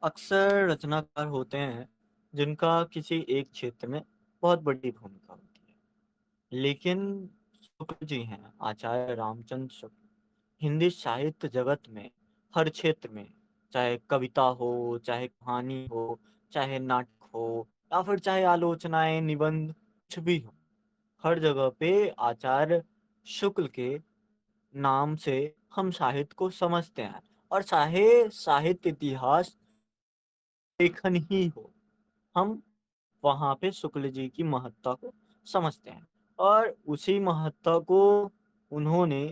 अक्सर रचनाकार होते हैं जिनका किसी एक क्षेत्र में बहुत बड़ी भूमिका होती है। लेकिन शुक्ल जी हैं, आचार्य रामचंद्र शुक्ल, हिंदी साहित्य जगत में हर क्षेत्र में, चाहे कविता हो, चाहे कहानी हो, चाहे नाटक हो, या फिर चाहे आलोचनाएं, निबंध, कुछ भी हो, हर जगह पे आचार्य शुक्ल के नाम से हम साहित्य को समझते हैं। और चाहे साहित्य इतिहास लेखन ही हो, हम वहाँ पे शुक्ल जी की महत्ता को समझते हैं। और उसी महत्ता को उन्होंने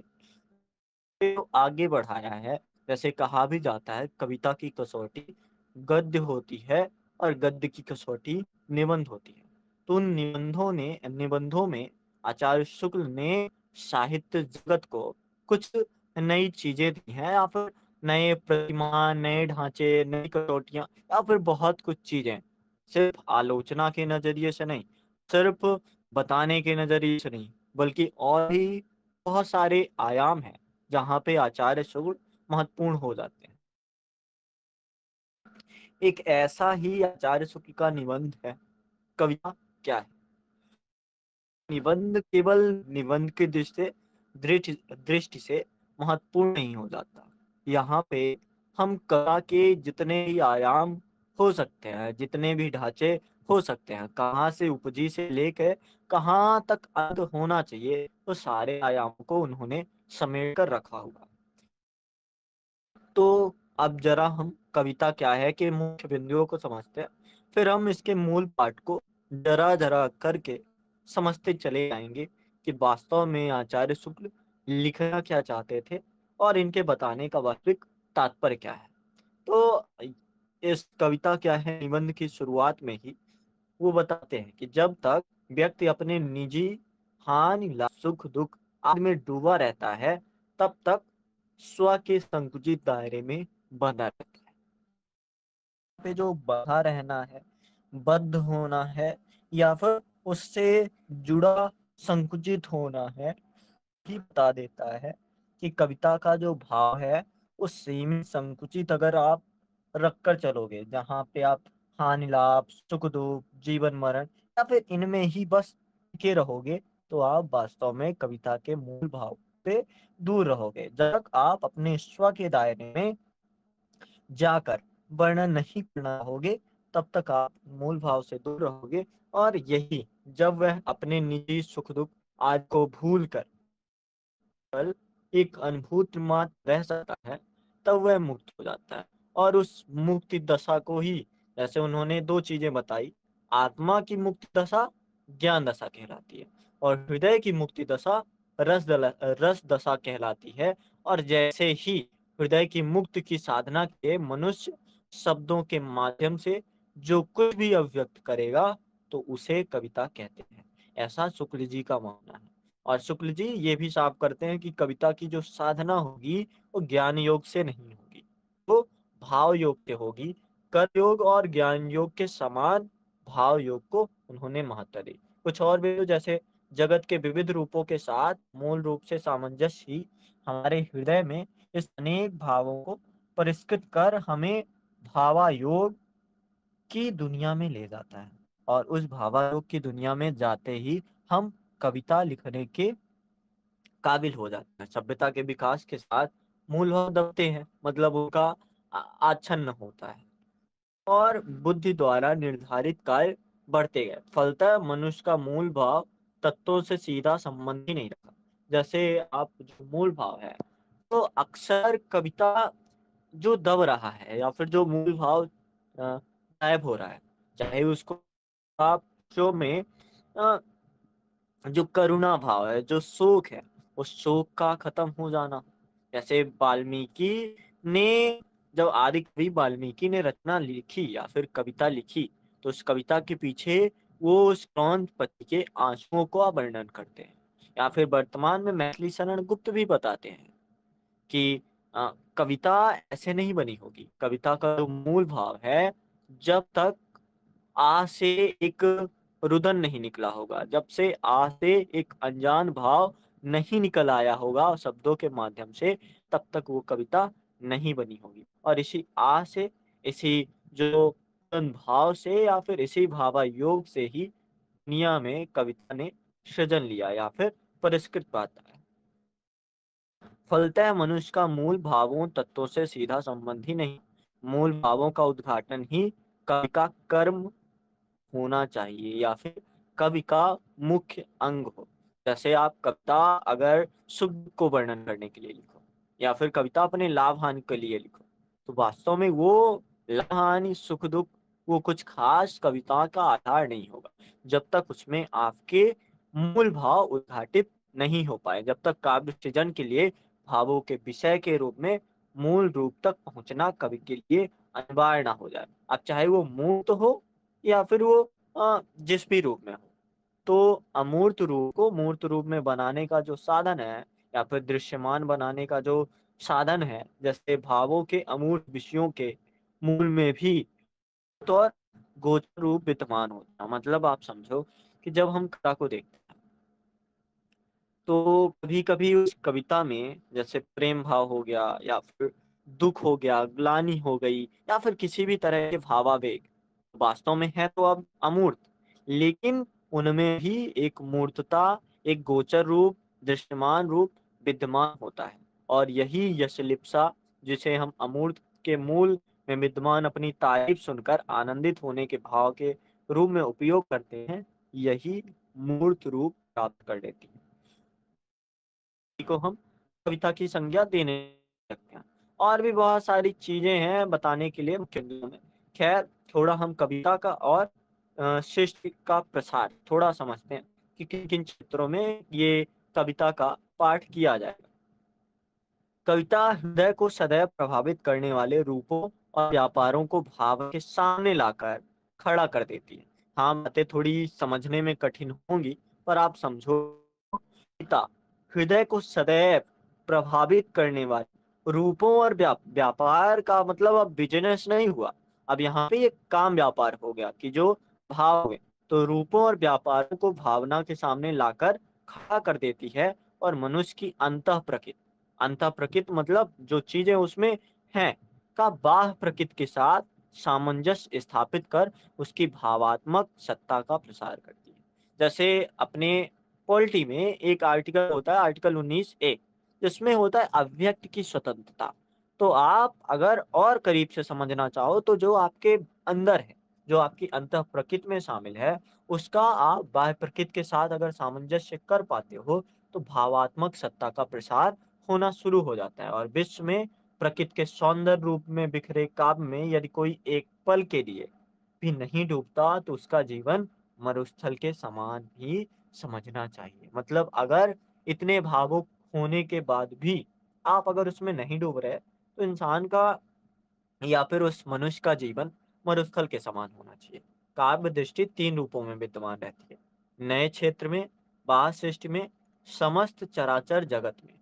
तो आगे बढ़ाया है। जैसे कहा भी जाता है, कविता की कसौटी गद्य होती है और गद्य की कसौटी निबंध होती है। तो उन निबंधों में आचार्य शुक्ल ने साहित्य जगत को कुछ नई चीजें दी हैं, या फिर नए प्रतिमान, नए ढांचे, नई कसौटियां, या फिर बहुत कुछ चीजें। सिर्फ आलोचना के नजरिए से नहीं, सिर्फ बताने के नजरिए से नहीं, बल्कि और भी बहुत सारे आयाम हैं जहाँ पे आचार्य शुक्ल महत्वपूर्ण हो जाते हैं। एक ऐसा ही आचार्य शुक्ल का निबंध है, कविता क्या है। निबंध केवल निबंध की दृष्टि से महत्वपूर्ण नहीं हो जाता। यहाँ पे हम कला के जितने भी आयाम हो सकते हैं, जितने भी ढांचे हो सकते हैं, कहाँ से उपजी से लेकर कहाँ तक अंत होना चाहिए, तो सारे आयामों को उन्होंने समेट कर रखा हुआ। तो अब जरा हम कविता क्या है के मुख्य बिंदुओं को समझते हैं, फिर हम इसके मूल पाठ को जरा जरा करके समझते चले जाएंगे कि वास्तव में आचार्य शुक्ल लिखना क्या चाहते थे और इनके बताने का वास्तविक तात्पर्य क्या है। तो इस कविता क्या है निबंध की शुरुआत में ही वो बताते हैं कि जब तक व्यक्ति अपने निजी हानि लाभ सुख दुख आदि में डूबा रहता है, तब तक स्व के संकुचित दायरे में बंधा रहता है। पे जो बंधा रहना है, बद्ध होना है, या फिर उससे जुड़ा संकुचित होना है, ही बता देता है कि कविता का जो भाव है, उस सीमित संकुचित अगर आप रखकर चलोगे, जहाँ पे आप हानि लाभ सुख दुख जीवन मरण या फिर इनमें ही बस टिके रहोगे, तो आप वास्तव में कविता के मूल भाव से दूर रहोगे। जब तक आप अपने स्व के दायरे में जाकर वर्णन नहीं करना होगे, तब तक आप मूल भाव से दूर रहोगे। और यही जब वह अपने निजी सुख दुख आज को भूल कर केवल एक अनुभूति मात्र रह सकता है, तब वह मुक्त हो जाता है। और उस मुक्ति दशा को ही, जैसे उन्होंने दो चीजें बताई, आत्मा की मुक्ति दशा ज्ञान दशा कहलाती है, और हृदय की मुक्ति दशा रस दशा कहलाती है। और जैसे ही हृदय की मुक्ति की साधना के मनुष्य शब्दों के माध्यम से जो कुछ भी अभिव्यक्त करेगा, तो उसे कविता कहते हैं। ऐसा शुक्ल जी का मानना है। और शुक्ल जी ये भी साफ करते हैं कि कविता की जो साधना होगी, वो ज्ञान योग से नहीं होगी, वो भाव योग से होगी। कर्म योग और ज्ञान योग के समान भाव योग को उन्होंने महत्व दी। कुछ और भी जैसे जगत के विविध रूपों के साथ मूल रूप से सामंजस्य ही हमारे हृदय में इस अनेक भावों को परिष्कृत कर हमें भावायोग की दुनिया में ले जाता है। और उस भावायोग की दुनिया में जाते ही हम कविता लिखने के काबिल हो जाते हैं। सभ्यता के विकास के साथ मूल भाव दबते हैं, मतलब उनका आच्छन्न होता है, और बुद्धि द्वारा निर्धारित कार्य बढ़ते गए। फलतः मनुष्य का मूल भाव तत्वों से सीधा संबंध ही नहीं रखा। जैसे आप जो मूल भाव है, तो अक्सर कविता जो दब रहा है या फिर जो मूल भाव गायब हो रहा है, चाहे उसको आप जो में जो करुणा भाव है, जो शोक है, उस शोक का खत्म हो जाना। जैसे वाल्मीकि ने, जब आदि कवि वाल्मीकि ने रचना लिखी या फिर कविता लिखी, तो उस कविता के पीछे वो उस क्रांत पति के आंसुओं का वर्णन करते हैं। या फिर वर्तमान में मैथिली शरण गुप्त भी बताते हैं कि कविता ऐसे नहीं बनी होगी। कविता का जो मूल भाव है, जब तक आ से एक रुदन नहीं निकला होगा, जब से आ से एक अनजान भाव नहीं निकल आया होगा शब्दों के माध्यम से, तब तक वो कविता नहीं बनी होगी। और इसी आ से, इसी जो भाव से या फिर इसी भावायोग से ही दुनिया में कविता ने सृजन लिया या फिर परिष्कृत पाता है। फलतः मनुष्य का मूल भावों तत्वों से सीधा संबंध ही नहीं, मूल भावों का उद्घाटन ही कवि का कर्म होना चाहिए या फिर कवि का मुख्य अंग हो। जैसे आप कविता अगर सुख दुख को वर्णन करने के लिए लिखो या फिर कविता अपने लाभ हानि के लिए लिखो, तो वास्तव में वो लाभ हानि सुख दुख वो कुछ खास कविता का आधार नहीं होगा जब तक उसमें आपके मूल भाव उद्घाटित नहीं हो पाए, जब तक काव्य सृजन के लिए भावों के विषय के रूप में मूल रूप तक पहुंचना कवि के लिए अनिवार्य ना हो जाए। अब चाहे वो मूर्त हो या फिर वो जिस भी रूप में हो। तो अमूर्त रूप को मूर्त रूप में बनाने का जो साधन है या फिर दृश्यमान बनाने का जो साधन है, जैसे भावों के अमूर्त विषयों के मूल में भी तो और गोचर रूप विद्यमान होता है। मतलब आप समझो कि जब हम कथा को देखते हैं तो कभी कभी उस कविता में जैसे प्रेम भाव हो गया या फिर दुख हो गया, ग्लानि हो गई या फिर किसी भी तरह के भावावेग वास्तव में है तो अब अमूर्त, लेकिन उनमें भी एक मूर्तता, एक गोचर रूप, दृश्यमान रूप विद्यमान होता है। और यही यशलिप्सा जिसे हम अमूर्त के मूल में विद्यमान अपनी तारीफ सुनकर आनंदित होने के भाव के रूप में उपयोग करते हैं, यही मूर्त रूप प्राप्त कर लेती है को हम कविता की संज्ञा देने लगते हैं। और भी बहुत सारी चीजें हैं बताने के लिए मुख्य में। खैर, थोड़ा हम कविता का और सृष्टि का प्रसार थोड़ा समझते हैं कि किन किन क्षेत्रों में ये कविता का पाठ किया जाएगा। कविता हृदय को सदैव प्रभावित करने वाले रूपों और व्यापारों को भाव के सामने लाकर खड़ा कर देती है। हाँ, बातें थोड़ी समझने में कठिन होंगी, पर आप समझो। कविता हृदय को सदैव प्रभावित करने वाले रूपों और व्यापार का मतलब अब बिजनेस नहीं हुआ, अब यहाँ पे एक काम व्यापार हो गया कि जो भाव हुए, तो रूपों और व्यापारों को भावना के सामने लाकर खड़ा कर देती है। और मनुष्य की अंतः प्रकृत मतलब जो चीजें उसमें हैं का बाह्य प्रकृति के साथ सामंजस्य स्थापित कर उसकी भावात्मक सत्ता का प्रसार करती है। जैसे अपने पॉलिटी में एक आर्टिकल होता है, आर्टिकल 19A, जिसमें होता है अव्यक्त की स्वतंत्रता। तो आप अगर और करीब से समझना चाहो तो जो आपके अंदर है, जो आपकी अंतः प्रकृति में शामिल है, उसका आप बाह्य प्रकृति के साथ अगर सामंजस्य कर पाते हो तो भावात्मक सत्ता का प्रसार होना शुरू हो जाता है। और विश्व में प्रकृति के सौंदर्य रूप में बिखरे काव्य में यदि कोई एक पल के लिए भी नहीं डूबता तो उसका जीवन मरुस्थल के समान भी समझना चाहिए। मतलब अगर इतने भावुक होने के बाद भी आप अगर उसमें नहीं डूब रहे तो इंसान का या फिर उस मनुष्य का जीवन मरुस्थल के समान होना चाहिए। काव्य दृष्टि तीन रूपों में विद्यमान रहती है, नए क्षेत्र में, बाह्य सृष्टि में, समस्त चराचर जगत में।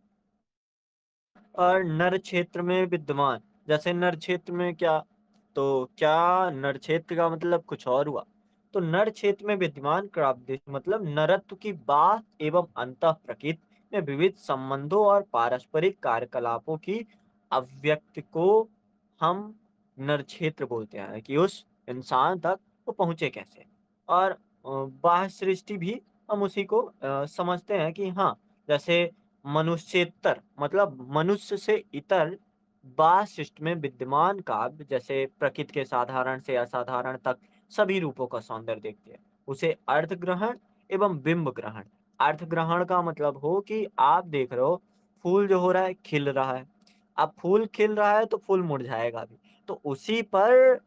और नर क्षेत्र में विद्यमान, जैसे नर क्षेत्र में क्या, तो क्या नर क्षेत्र का मतलब कुछ और हुआ। तो नर क्षेत्र में विद्यमान काव्य मतलब नरत्व की बात एवं अंतः प्रकृति में विविध संबंधों और पारस्परिक कार्यकलापों की अव्यक्त को हम नर क्षेत्र बोलते हैं कि उस इंसान तक वो पहुंचे कैसे। और बाह्य सृष्टि भी हम उसी को समझते हैं कि हाँ, जैसे मनुष्येतर मतलब मनुष्य से इतर बाह्य सृष्टि में विद्यमान काव्य जैसे प्रकृति के साधारण से असाधारण तक सभी रूपों का सौंदर्य देखते हैं, उसे अर्थ ग्रहण एवं बिंब ग्रहण। अर्थ ग्रहण का मतलब हो कि आप देख रहे हो फूल जो हो रहा है खिल रहा है, अब फूल खिल रहा है तो फूल मुरझाएगा भी, तो उसी पर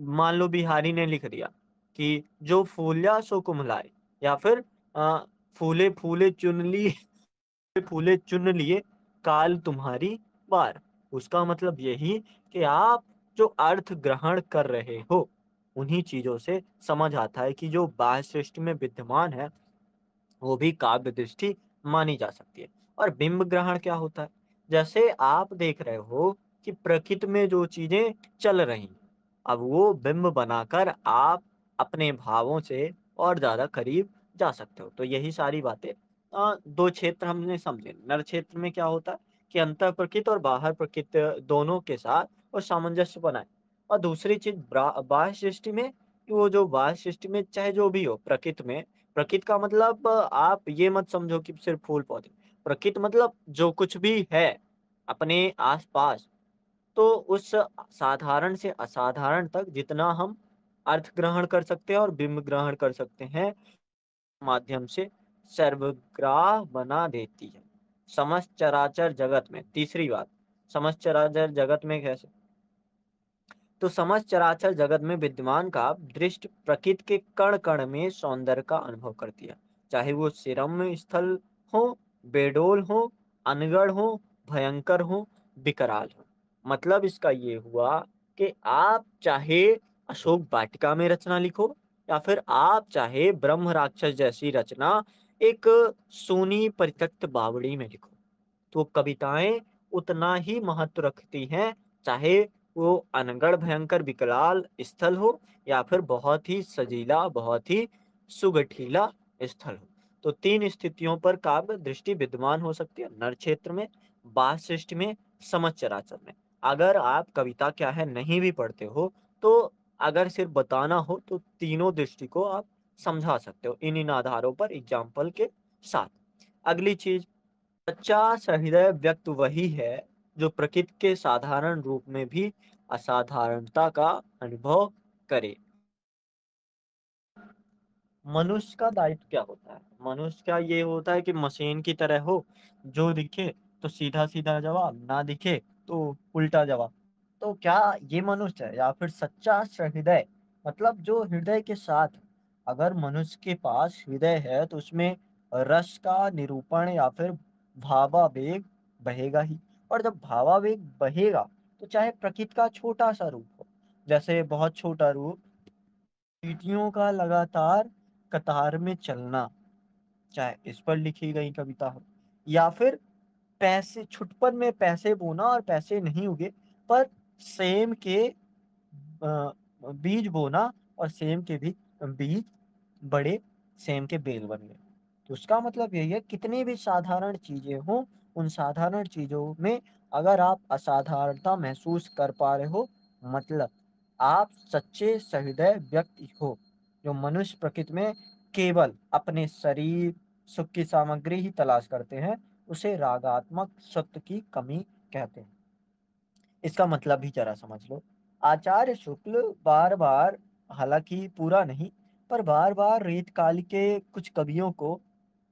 मान लो बिहारी ने लिख दिया कि जो फूल्या सो कुम्हलाए, या फिर अ, फूले फूले चुन ली फूले चुन लिए काल तुम्हारी बार। उसका मतलब यही कि आप जो अर्थ ग्रहण कर रहे हो उन्हीं चीजों से समझ आता है कि जो बाह्य सृष्टि में विद्यमान है वो भी काव्य दृष्टि मानी जा सकती है। और बिंब ग्रहण क्या होता है, जैसे आप देख रहे हो कि प्रकृति में जो चीजें चल रही अब वो बिंब बनाकर आप अपने भावों से और ज्यादा करीब जा सकते हो। तो यही सारी बातें दो क्षेत्र हमने समझे। नर क्षेत्र में क्या होता है कि अंतर प्रकृति और बाहर प्रकृति दोनों के साथ और सामंजस्य बनाए। और दूसरी चीज बाह्य सृष्टि में, कि वो जो बाह्य सृष्टि में चाहे जो भी हो प्रकृति में, प्रकृति का मतलब आप ये मत समझो कि सिर्फ फूल पौधे, प्रकृति मतलब जो कुछ भी है अपने आसपास, तो उस साधारण से असाधारण तक जितना हम अर्थ ग्रहण कर सकते हैं और बिंब ग्रहण कर सकते हैं, माध्यम से सर्वग्राह बना देती है। समस्त चराचर जगत में, तीसरी बात, समस्त चराचर जगत में कैसे, तो समस्त चराचर जगत में विद्यमान का दृष्टि प्रकृति के कण कण में सौंदर्य का अनुभव करती है। चाहे वो सिरम्य स्थल हो, बेडोल हो, अनगढ़ हो, भयंकर हो, विकराल हो। मतलब इसका ये हुआ कि आप चाहे अशोक वाटिका में रचना लिखो, या फिर आप चाहे ब्रह्म राक्षस जैसी रचना एक सोनी परित्यक्त बावड़ी में लिखो, तो कविताएं उतना ही महत्व रखती हैं, चाहे वो अनगढ़ भयंकर विकराल स्थल हो, या फिर बहुत ही सजीला, बहुत ही सुगठीला स्थल हो। तो तीन स्थितियों पर काव्य दृष्टि विद्यमान हो सकती है, नर क्षेत्र में, बाह्य सृष्टि में, समस्त चराचर में। अगर आप कविता क्या है नहीं भी पढ़ते हो, तो अगर सिर्फ बताना हो तो तीनों दृष्टि को आप समझा सकते हो इन आधारों पर एग्जाम्पल के साथ। अगली चीज, सच्चा सहृदय व्यक्ति वही है जो प्रकृति के साधारण रूप में भी असाधारणता का अनुभव करे। मनुष्य का दायित्व क्या होता है? मनुष्य का ये होता है कि मशीन की तरह हो, जो दिखे तो सीधा सीधा जवाब, ना दिखे तो उल्टा जवाब। तो क्या ये मनुष्य है? या फिर सच्चा सहृदय मतलब जो हृदय के साथ, अगर मनुष्य के पास हृदय है तो उसमें रस का निरूपण या फिर भावावेग बहेगा ही। और जब भावावेग बहेगा तो चाहे प्रकृति का छोटा सा रूप हो, जैसे बहुत छोटा रूप, चींटियों का लगातार कतार में चलना, चाहे इस पर लिखी गई कविता हो, या फिर पैसे छुटपन में पैसे बोना और पैसे नहीं उगे, पर सेम के बीज बोना और सेम के भी बीज बड़े सेम के बेल बन गए। तो उसका मतलब यही है, कितनी भी साधारण चीजें हों, उन साधारण चीजों में अगर आप असाधारणता महसूस कर पा रहे हो, मतलब आप सच्चे सहृदय व्यक्ति हो। जो मनुष्य प्रकृति में केवल अपने शरीर सुख की सामग्री ही तलाश करते हैं, उसे रागात्मक सत्व की कमी कहते हैं। इसका मतलब भी जरा समझ लो। आचार्य शुक्ल बार बार, हालांकि पूरा नहीं, पर बार बार रेतकाल के कुछ कवियों को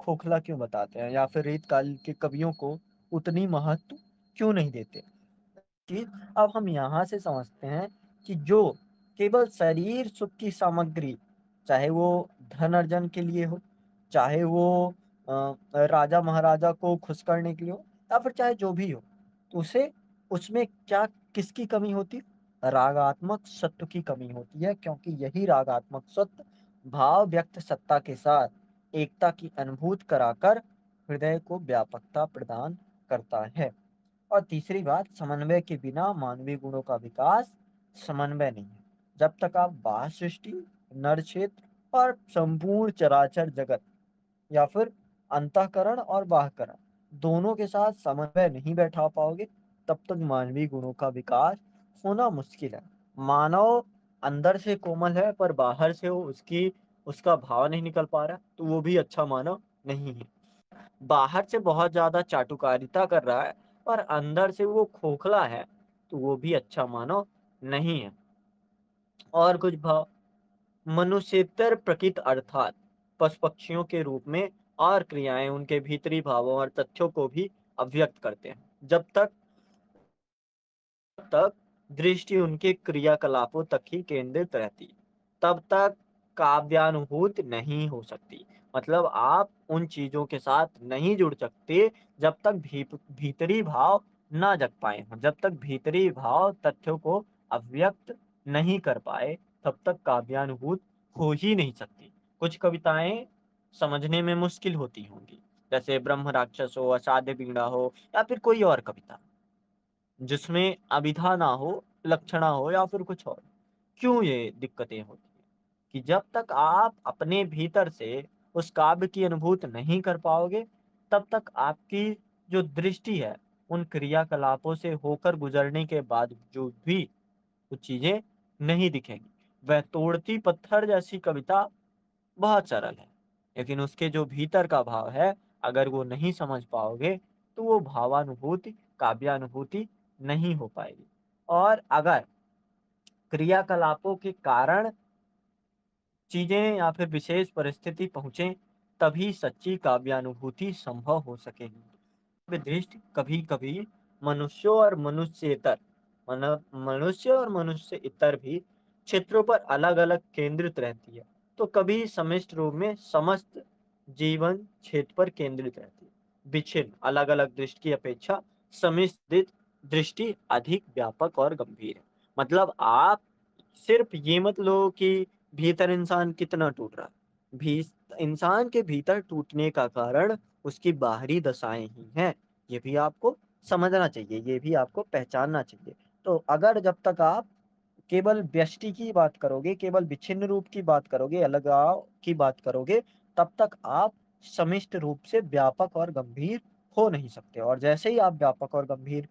खोखला क्यों बताते हैं, या फिर रेतकाल के कवियों को उतनी महत्व क्यों नहीं देते। चीज अब हम यहाँ से समझते हैं कि जो केवल शरीर सुख की सामग्री, चाहे वो धन अर्जन के लिए हो, चाहे वो राजा महाराजा को खुश करने के लिए हो, या फिर चाहे जो भी हो, तो उसे उसमें क्या किसकी कमी होती है? रागात्मक सत्व की कमी होती है, क्योंकि यही रागात्मक सत्व भाव व्यक्त सत्ता के साथ एकता की अनुभूति कराकर हृदय को व्यापकता प्रदान करता है। और तीसरी बात, समन्वय के बिना मानवीय गुणों का विकास समन्वय नहीं है। जब तक आप बाह्य सृष्टि, नर क्षेत्र और संपूर्ण चराचर जगत, या फिर अंतःकरण और बाह्यकरण दोनों के साथ समन्वय नहीं बैठा पाओगे, तब तक मानवीय गुणों का विकास होना मुश्किल है। मानव अंदर से कोमल है, पर बाहर से वो उसका भाव नहीं निकल पा रहा, तो वो भी अच्छा मानव नहीं है। बाहर से बहुत ज्यादा चाटुकारिता कर रहा है, पर अंदर से वो खोखला है, तो वो भी अच्छा मानव नहीं है। और कुछ भाव, मनुष्यतर प्रकृति अर्थात पशु पक्षियों के रूप में, और क्रियाएं उनके भीतरी भावों और तथ्यों को भी अभिव्यक्त करते हैं। जब तक दृष्टि उनके क्रियाकलापों तक ही केंद्रित रहती, तब तक काव्यानुभूति नहीं हो सकती। मतलब आप उन चीजों के साथ नहीं जुड़ सकते जब तक भीतरी भाव ना जग पाए हों, जब तक भीतरी भाव तथ्यों को अभिव्यक्त नहीं कर पाए, तब तक काव्यानुभूति हो ही नहीं सकती। कुछ कविताएं समझने में मुश्किल होती होंगी, जैसे ब्रह्म राक्षस हो, असाध्य पीड़ा हो, या फिर कोई और कविता जिसमें अभिधा ना हो, लक्षणा हो, या फिर कुछ और। क्यों ये दिक्कतें होती हैं? कि जब तक आप अपने भीतर से उस काव्य की अनुभूति नहीं कर पाओगे, तब तक आपकी जो दृष्टि है उन क्रियाकलापों से होकर गुजरने के बाद जो भी कुछ चीजें नहीं दिखेंगी। वह तोड़ती पत्थर जैसी कविता बहुत सरल है, लेकिन उसके जो भीतर का भाव है, अगर वो नहीं समझ पाओगे तो वो भावानुभूति, काव्यानुभूति नहीं हो पाएगी। और अगर क्रियाकलापों के कारण चीजें या फिर विशेष परिस्थिति पहुंचे, तभी सच्ची काव्यानुभूति संभव हो सकेगी। दृष्टि कभी कभी मनुष्यों और मनुष्येतर मनुष्य और मनुष्य इतर भी क्षेत्रों पर अलग अलग केंद्रित रहती है, तो कभी समिष्ट रूप में समस्त जीवन क्षेत्र पर केंद्रित रहती है। विच्छिन्न अलग अलग दृष्टि की अपेक्षा समिश्रित दृष्टि अधिक व्यापक और गंभीर है। मतलब आप सिर्फ ये मत लो कि भीतर इंसान कितना टूट रहा है, भी इंसान के भीतर टूटने का कारण उसकी बाहरी दशाएं ही हैं। ये भी आपको समझना चाहिए, ये भी आपको पहचानना चाहिए। तो अगर जब तक आप केवल व्यष्टि की बात करोगे, केवल विच्छिन्न रूप की बात करोगे, अलगाव की बात करोगे, तब तक आप समिष्ट रूप से व्यापक और गंभीर हो नहीं सकते। और जैसे ही आप व्यापक और गंभीर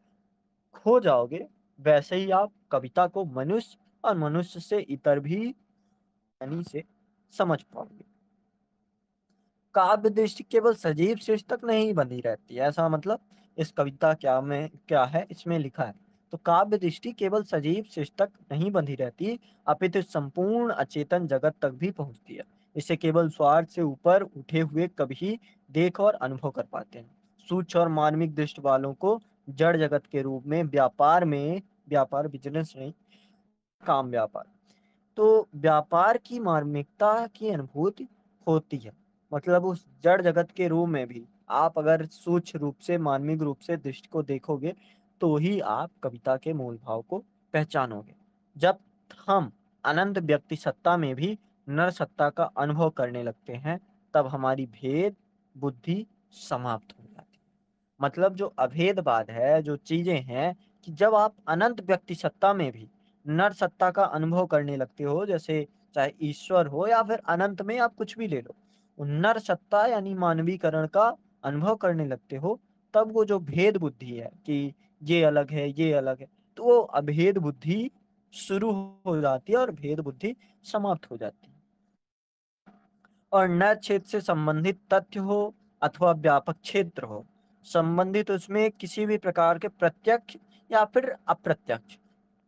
हो जाओगे, वैसे ही आप कविता को मनुष्य और मनुष्य से इतर भी यानी से समझ पाओगे। काव्य दृष्टि केवल सजीव शीर्ष तक नहीं बनी रहती है, ऐसा मतलब इस कविता क्या है इसमें लिखा है। तो काव्य दृष्टि केवल सजीव शीर्ष तक नहीं बंधी रहती, अपितु संपूर्ण अचेतन जगत तक भी पहुंचती है। इसे केवल स्वार्थ से ऊपर उठे हुए कभी देख और अनुभव कर पाते हैं। सूक्ष्म और मार्मिक दृष्टि वालों को जड़ जगत के रूप में व्यापार बिजनेस नहीं, काम व्यापार, तो व्यापार की मार्मिकता की अनुभूति होती है। मतलब उस जड़ जगत के रूप में भी आप अगर सूक्ष्म रूप से, मानविक रूप से दृष्टि को देखोगे, तो ही आप कविता के मूल भाव को पहचानोगे। जब हम अनंत व्यक्ति सत्ता में भी नर सत्ता का अनुभव करने लगते हैं, तब हमारी भेद बुद्धि समाप्त हो जाती है। मतलब जो अभेदवाद है, जो चीजें हैं, कि जब आप अनंत व्यक्ति सत्ता में भी नर सत्ता का अनुभव करने लगते हो, जैसे चाहे ईश्वर हो या फिर अनंत में आप कुछ भी ले लो, नर सत्ता यानी मानवीकरण का अनुभव करने लगते हो, तब वो जो भेद बुद्धि है कि ये अलग है, ये अलग है, तो वो अभेद बुद्धि शुरू हो जाती है और भेद बुद्धि समाप्त हो जाती है। और न क्षेत्र से संबंधित तथ्य हो अथवा व्यापक क्षेत्र हो, संबंधित उसमें किसी भी प्रकार के प्रत्यक्ष या फिर अप्रत्यक्ष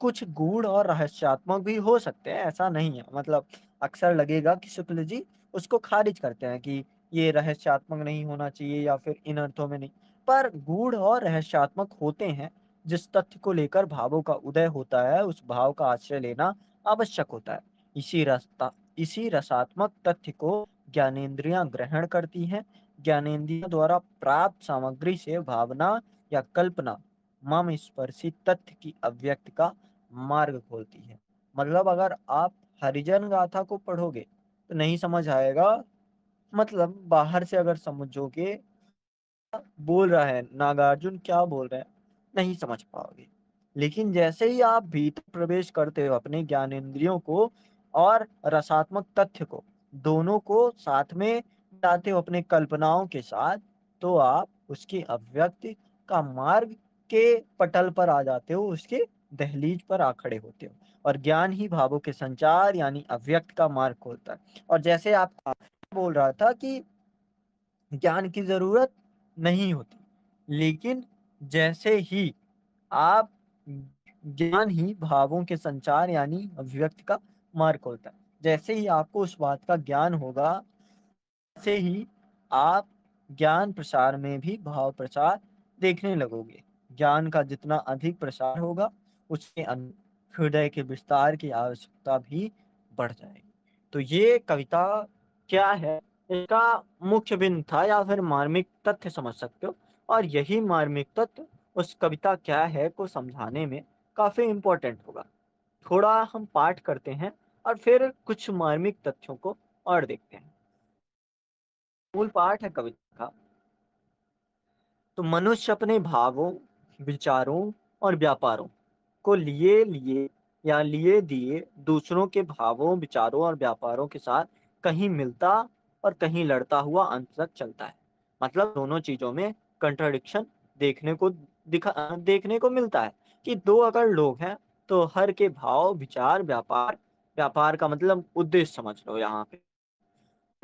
कुछ गूढ़ और रहस्यात्मक भी हो सकते हैं, ऐसा नहीं है। मतलब अक्सर लगेगा कि शुक्ल जी उसको खारिज करते हैं कि ये रहस्यात्मक नहीं होना चाहिए या फिर इन अर्थों में नहीं, पर गूढ़ और रहस्यात्मक होते हैं। जिस तथ्य को लेकर भावों का उदय होता है, उस भाव का आश्रय लेना आवश्यक होता है। इसी रसात्मक तथ्य को ज्ञानेंद्रियां ग्रहण करती हैं। ज्ञानेंद्रियों द्वारा प्राप्त सामग्री से भावना या कल्पना मम स्पर्शी तथ्य की अव्यक्त का मार्ग खोलती है। मतलब अगर आप हरिजन गाथा को पढ़ोगे तो नहीं समझ आएगा, मतलब बाहर से अगर समझोगे बोल रहा है नागार्जुन क्या बोल रहे हैं, नहीं समझ पाओगे। लेकिन जैसे ही आप भीतर प्रवेश करते हो अपने ज्ञानेंद्रियों को और रसात्मक तथ्य को, दोनों को साथ में लाते हो अपने कल्पनाओं के साथ, तो आप उसकी अभिव्यक्ति का मार्ग के पटल पर आ जाते हो, उसके दहलीज पर आ खड़े होते हो। और ज्ञान ही भावों के संचार यानी अव्यक्त का मार्ग खोलता है। और जैसे आप बोल रहा था कि ज्ञान की जरूरत नहीं होती, लेकिन जैसे ही आप ज्ञान ही भावों के संचार यानी अभिव्यक्ति का मार्ग खोलता है। जैसे ही आपको उस बात का ज्ञान होगा, वैसे ही आप ज्ञान प्रसार में भी भाव प्रसार देखने लगोगे। ज्ञान का जितना अधिक प्रसार होगा, उसके हृदय के विस्तार की आवश्यकता भी बढ़ जाएगी। तो ये कविता क्या है, इसका मुख्य बिंदु था या फिर मार्मिक तथ्य समझ सकते हो। और यही मार्मिक तथ्य उस कविता क्या है को समझाने में काफी इम्पोर्टेंट होगा। थोड़ा हम पाठ करते हैं और फिर कुछ मार्मिक तथ्यों को और देखते हैं। मूल पाठ है कविता का। तो मनुष्य अपने भावों, विचारों और व्यापारों को लिए लिए या लिए दिए दूसरों के भावों, विचारों और व्यापारों के साथ कहीं मिलता और कहीं लड़ता हुआ अंत तक चलता है। मतलब दोनों चीजों में कंट्राडिक्शन देखने को मिलता है कि दो अगर लोग हैं, तो हर के भाव, विचार, व्यापार, व्यापार का मतलब उद्देश्य समझ लो यहाँ पे,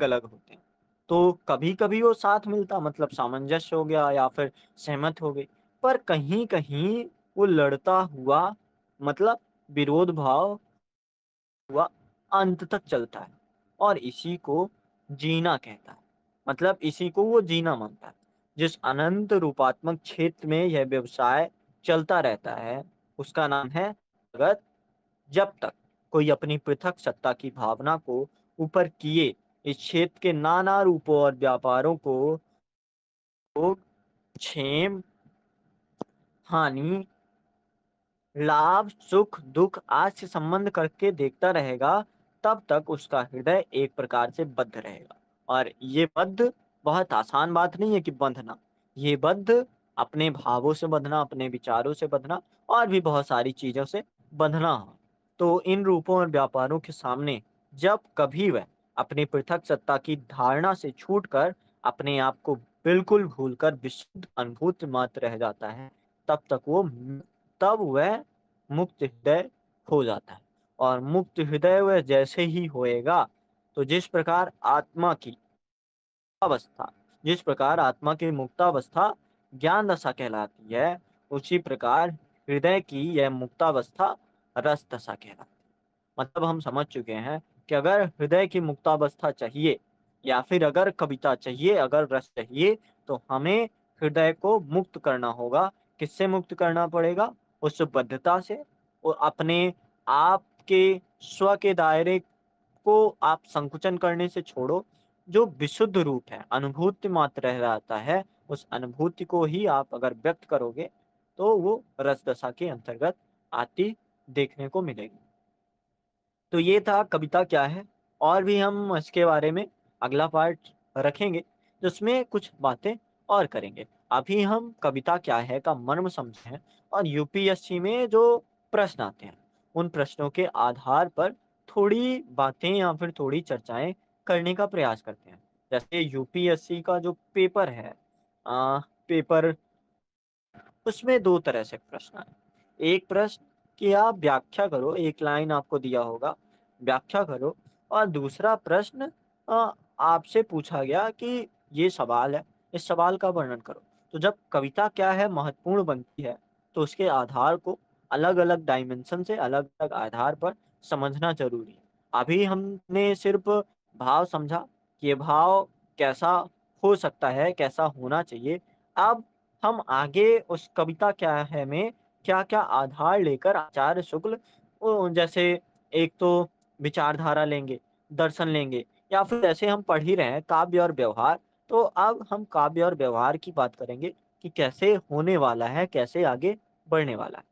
अलग होते हैं। तो कभी-कभी वो साथ मिलता मतलब सामंजस्य हो गया या फिर सहमत हो गई। पर कहीं-कहीं वो लड़ता हुआ मतलब विरोध भाव हुआ अंत तक चलता है और इसी को जीना कहता है। मतलब इसी को वो जीना मानता है। जिस अनंत रूपात्मक क्षेत्र में यह व्यवसाय चलता रहता है, उसका नाम है जगत। जब तक कोई अपनी पृथक सत्ता की भावना को ऊपर किए इस क्षेत्र के नाना रूपों और व्यापारों को क्षेम, हानि, लाभ, सुख, दुख आज से संबंध करके देखता रहेगा, तब तक उसका हृदय एक प्रकार से बद्ध रहेगा। और ये बद्ध बहुत आसान बात नहीं है कि बंधना। ये बद्ध अपने भावों से बंधना, अपने विचारों से बंधना और भी बहुत सारी चीज़ों से बंधना हो। तो इन रूपों और व्यापारों के सामने जब कभी वह अपनी पृथक सत्ता की धारणा से छूटकर अपने आप को बिल्कुल भूलकर विशुद्ध अनुभूति मात्र रह जाता है, तब वह मुक्त हृदय हो जाता है। और मुक्त हृदय वह जैसे ही होएगा, तो अवस्था जिस प्रकार आत्मा की मुक्तावस्था ज्ञान दशा कहलाती है, उसी प्रकार हृदय की यह मुक्तावस्था रस दशा कहलाती है। मतलब हम समझ चुके हैं कि अगर हृदय की मुक्तावस्था चाहिए या फिर अगर कविता चाहिए, अगर रस चाहिए, तो हमें हृदय को मुक्त करना होगा। किससे मुक्त करना पड़ेगा? उस बद्धता से। और अपने आप के स्व के दायरे को आप संकुचन करने से छोड़ो। जो विशुद्ध रूप है, अनुभूति मात्र रह जाता है, उस अनुभूति को ही आप अगर व्यक्त करोगे, तो वो रस दशा के अंतर्गत आती देखने को मिलेगी। तो ये था कविता क्या है। और भी हम इसके बारे में अगला पार्ट रखेंगे, जिसमें कुछ बातें और करेंगे। अभी हम कविता क्या है का मर्म समझे हैं और यूपीएससी में जो प्रश्न आते हैं, उन प्रश्नों के आधार पर थोड़ी बातें या फिर थोड़ी चर्चाएं करने का प्रयास करते हैं। जैसे यूपीएससी का जो पेपर है, पेपर, उसमें 2 तरह से प्रश्न आए। एक प्रश्न कि आप व्याख्या करो, एक लाइन आपको दिया होगा, व्याख्या करो। और दूसरा प्रश्न आपसे पूछा गया कि ये सवाल है, इस सवाल का वर्णन करो। तो जब कविता क्या है महत्वपूर्ण बनती है, तो उसके आधार को अलग-अलग डायमेंशन से अलग-अलग आधार पर समझना ज़रूरी है। अभी हमने सिर्फ़ भाव समझा कि ये भाव कैसा हो सकता है, कैसा होना चाहिए। अब हम आगे उस कविता क्या है में क्या-क्या आधार लेकर आचार्य शुक्ल जैसे एक तो विचारधारा लेंगे, दर्शन लेंगे या फिर जैसे हम पढ़ ही रहे हैं काव्य और व्यवहार, तो अब हम काव्य और व्यवहार की बात करेंगे कि कैसे होने वाला है, कैसे आगे बढ़ने वाला है।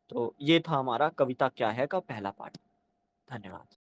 तो ये था हमारा कविता क्या है का पहला पार्ट। धन्यवाद।